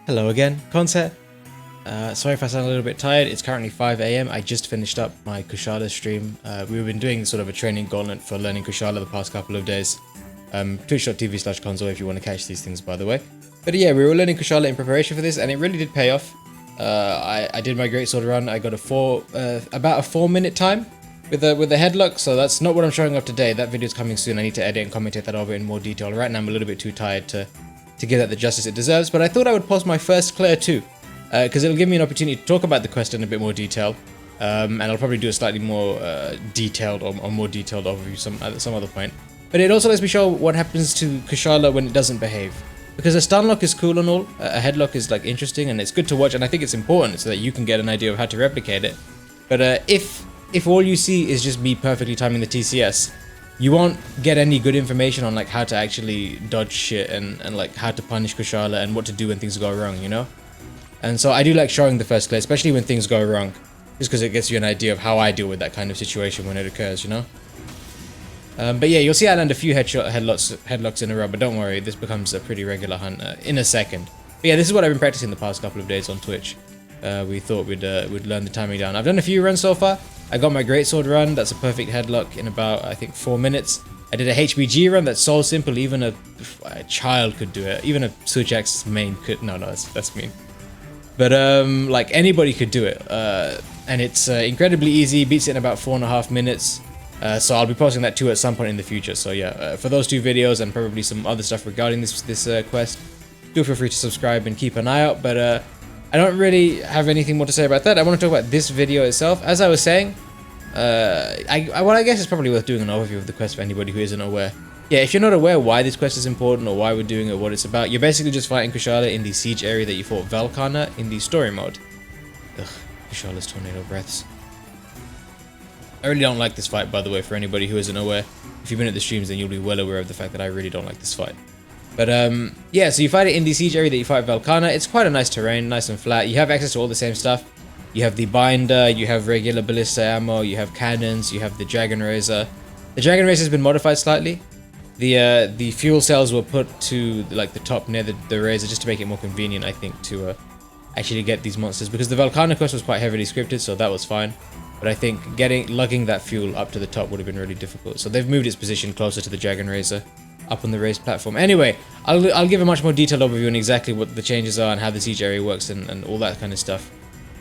Hello again, Concept. Sorry if I sound a little bit tired. It's currently 5 AM. I just finished up my kushala stream. We've been doing sort of a training gauntlet for learning kushala the past couple of days. Twitch.tv/console if you want to catch these things, by the way. But yeah, we were learning kushala in preparation for this, and it really did pay off. I did my great sword run. I got about a 4-minute time with the headlock. So that's not what I'm showing off today. That video's coming soon. I need to edit and commentate that over in more detail. Right now I'm a little bit too tired to give that the justice it deserves, but I thought I would post my first clear too, because it'll give me an opportunity to talk about the quest in a bit more detail, and I'll probably do a slightly more detailed or more detailed overview some other point. But it also lets me show what happens to kushala when it doesn't behave, because a stunlock is cool and all, a headlock is like interesting and it's good to watch, and I think it's important so that you can get an idea of how to replicate it. But if all you see is just me perfectly timing the TCS, you won't get any good information on like how to actually dodge shit and like how to punish kushala and what to do when things go wrong, you know? And so I do like showing the first clear, especially when things go wrong, just because it gets you an idea of how I deal with that kind of situation when it occurs, you know? But yeah, you'll see I land a few headlocks in a row, but don't worry, this becomes a pretty regular hunt in a second. But yeah, this is what I've been practicing the past couple of days on Twitch. We thought we'd learn the timing down. I've done a few runs so far. I got my greatsword run, that's a perfect headlock in about, I think, 4 minutes. I did a HBG run that's so simple, even a child could do it. Even a Switch X main could. No, that's mean. But like anybody could do it. And it's incredibly easy, beats it in about 4.5 minutes. So I'll be posting that too at some point in the future. So yeah, for those two videos and probably some other stuff regarding this quest, do feel free to subscribe and keep an eye out. But I don't really have anything more to say about that. I want to talk about this video itself. As I was saying, I guess it's probably worth doing an overview of the quest for anybody who isn't aware. Yeah, if you're not aware why this quest is important or why we're doing it, what it's about, you're basically just fighting kushala in the siege area that you fought Velkhana in the story mode. Ugh, kushala's tornado breaths. I really don't like this fight, by the way, for anybody who isn't aware. If you've been at the streams, then you'll be well aware of the fact that I really don't like this fight. But yeah, so you fight it in the siege area that you fight Velkhana. It's quite a nice terrain, nice and flat. You have access to all the same stuff. You have the binder, you have regular ballista ammo, you have cannons, you have the dragon razor. The dragon razor has been modified slightly. The fuel cells were put to like the top near the razor just to make it more convenient, I think, to actually get these monsters, because the Velkhana quest was quite heavily scripted, so that was fine. But I think lugging that fuel up to the top would have been really difficult. So they've moved its position closer to the dragon razor, up on the raised platform. Anyway, I'll give a much more detailed overview on exactly what the changes are and how the siege area works and all that kind of stuff.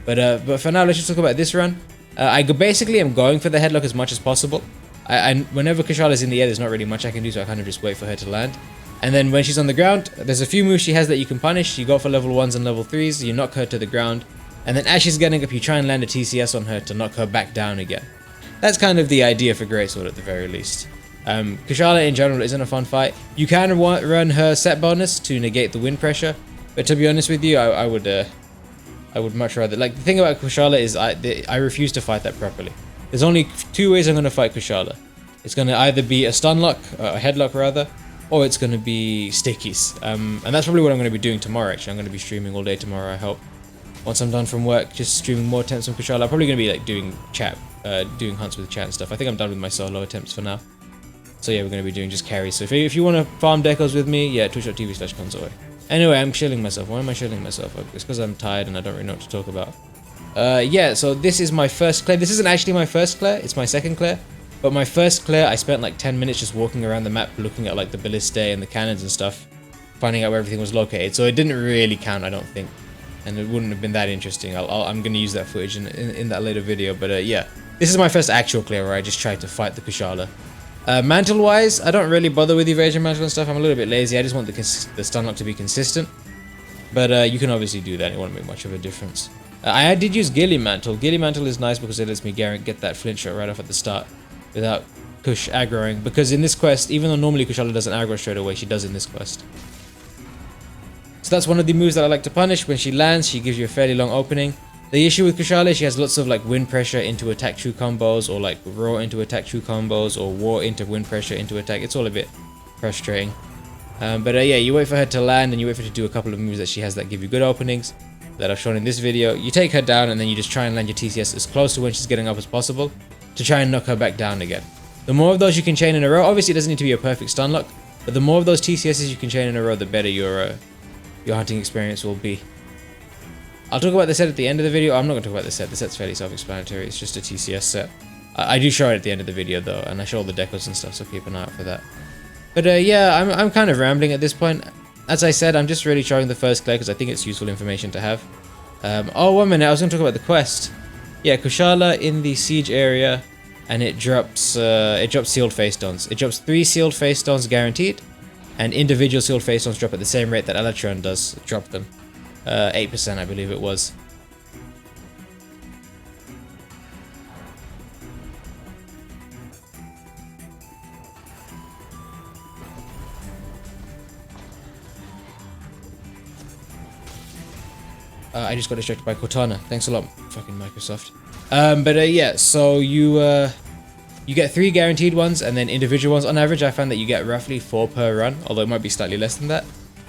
But for now, let's just talk about this run. I basically am going for the headlock as much as possible. Whenever Kushala's in the air, there's not really much I can do, so I kind of just wait for her to land. And then when she's on the ground, there's a few moves she has that you can punish. You go for level 1s and level 3s, you knock her to the ground, and then as she's getting up, you try and land a TCS on her to knock her back down again. That's kind of the idea for Greatsword at the very least. Kushala in general isn't a fun fight. You can run her set bonus to negate the wind pressure, but to be honest with you, I would much rather, like, the thing about Kushala is I refuse to fight that properly. There's only two ways I'm going to fight Kushala. It's going to either be a stunlock, a headlock rather, or it's going to be stickies. And that's probably what I'm going to be doing tomorrow. Actually, I'm going to be streaming all day tomorrow, I hope. Once I'm done from work, just streaming more attempts on Kushala. I'm probably going to be like doing hunts with chat and stuff. I think I'm done with my solo attempts for now. So yeah, we're going to be doing just carries. So if you want to farm decos with me, yeah, twitch.tv/console. Anyway, I'm shilling myself. Why am I shilling myself? It's because I'm tired and I don't really know what to talk about. Yeah, so this is my first clear. This isn't actually my first clear, it's my second clear. But my first clear, I spent like 10 minutes just walking around the map, looking at like the ballistae and the cannons and stuff, finding out where everything was located. So it didn't really count, I don't think. And it wouldn't have been that interesting. I'm going to use that footage in that later video. But yeah, this is my first actual clear where I just tried to fight the kushala. Mantle-wise, I don't really bother with evasion mantle and stuff. I'm a little bit lazy. I just want the stunlock to be consistent. But you can obviously do that. It won't make much of a difference. I did use ghillie mantle. Ghillie mantle is nice because it lets me get that flint shot right off at the start without Kush aggroing. Because in this quest, even though normally Kushala doesn't aggro straight away, she does in this quest. So that's one of the moves that I like to punish. When she lands, she gives you a fairly long opening. The issue with Kushala is she has lots of like wind pressure into attack true combos, or like raw into attack true combos, or war into wind pressure into attack. It's all a bit frustrating. But yeah, you wait for her to land and you wait for her to do a couple of moves that she has that give you good openings that I've shown in this video. You take her down and then you just try and land your TCS as close to when she's getting up as possible to try and knock her back down again. The more of those you can chain in a row, obviously it doesn't need to be a perfect stun lock, but the more of those TCSs you can chain in a row, the better your your hunting experience will be. I'll talk about the set at the end of the video. I'm not going to talk about the set. The set's fairly self-explanatory. It's just a TCS set. I do show it at the end of the video though, and I show all the decals and stuff, so keep an eye out for that. But yeah, I'm kind of rambling at this point. As I said, I'm just really showing the first clear because I think it's useful information to have. Oh, 1 minute, I was going to talk about the quest. Yeah, kushala in the siege area, and it drops sealed feystones. It drops 3 sealed feystones guaranteed, and individual sealed feystones drop at the same rate that Electron does drop them. 8% I believe it was. I just got distracted by Cortana. Thanks a lot, fucking Microsoft. But yeah, so you get 3 guaranteed ones, and then individual ones. On average, I found that you get roughly 4 per run, although it might be slightly less than that.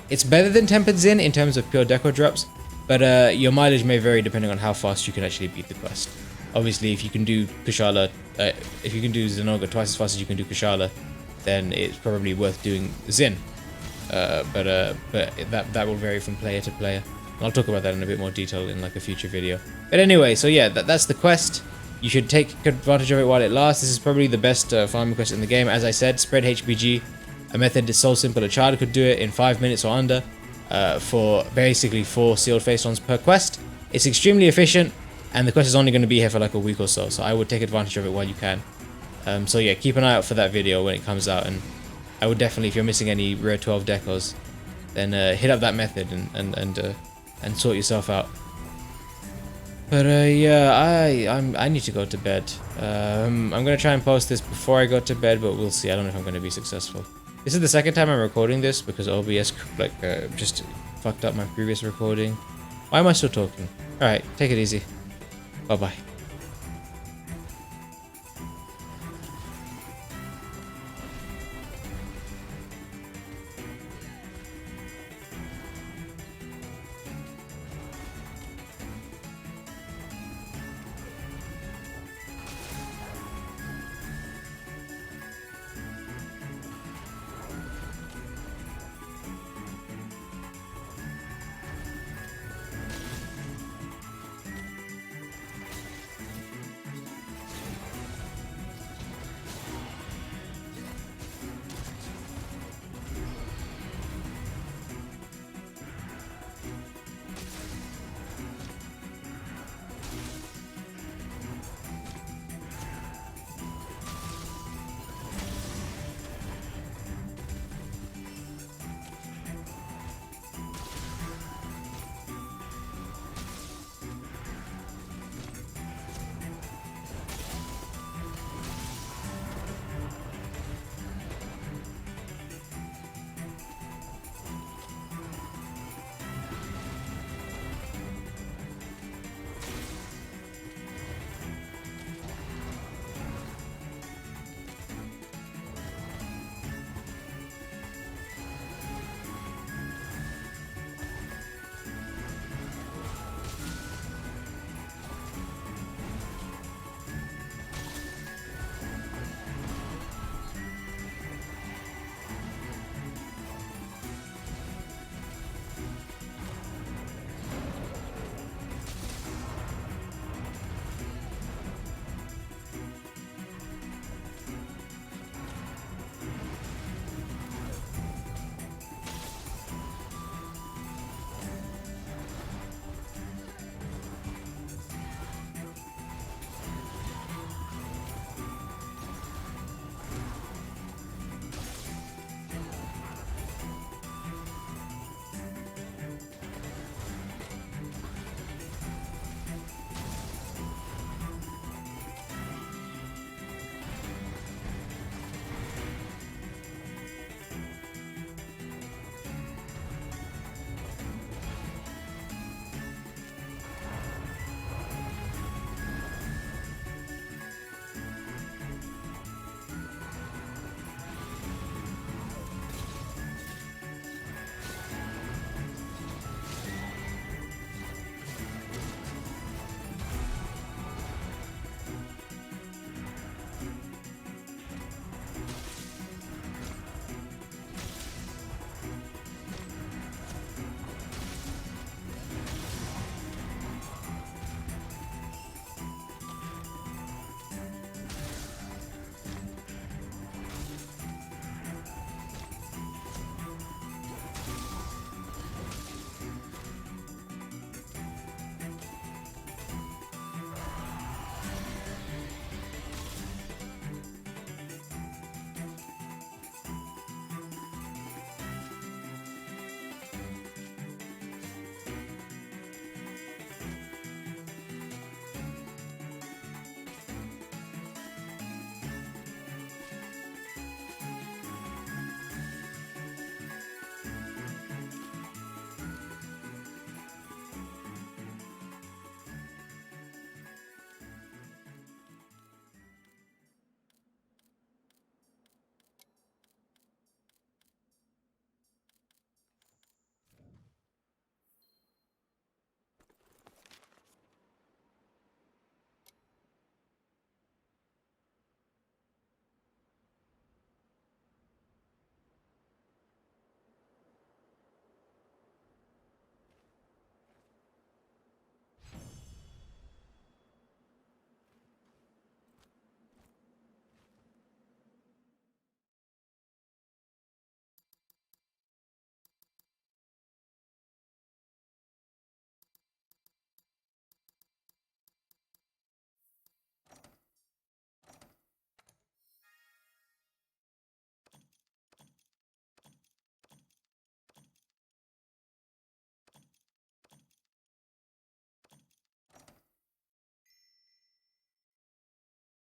It's better than Tempered Zin in terms of pure deco drops, but your mileage may vary depending on how fast you can actually beat the quest. Obviously, if you can do kushala, if you can do Zenoga twice as fast as you can do kushala, then it's probably worth doing Zin. But that will vary from player to player. I'll talk about that in a bit more detail in like a future video. But anyway, so yeah, that's the quest. You should take advantage of it while it lasts. This is probably the best farming quest in the game. As I said, spread HBG, a method that's so simple a child could do it in 5 minutes or under, for basically 4 sealed feystones per quest. It's extremely efficient, and the quest is only going to be here for like a week or so, so I would take advantage of it while you can. So yeah, keep an eye out for that video when it comes out, and I would definitely, if you're missing any rare 12 decos, then hit up that method and sort yourself out. But yeah, I need to go to bed. I'm gonna try and post this before I go to bed, but we'll see. I don't know if I'm gonna be successful. This is the second time I'm recording this because OBS just fucked up my previous recording. Why am I still talking? Alright, take it easy. Bye bye.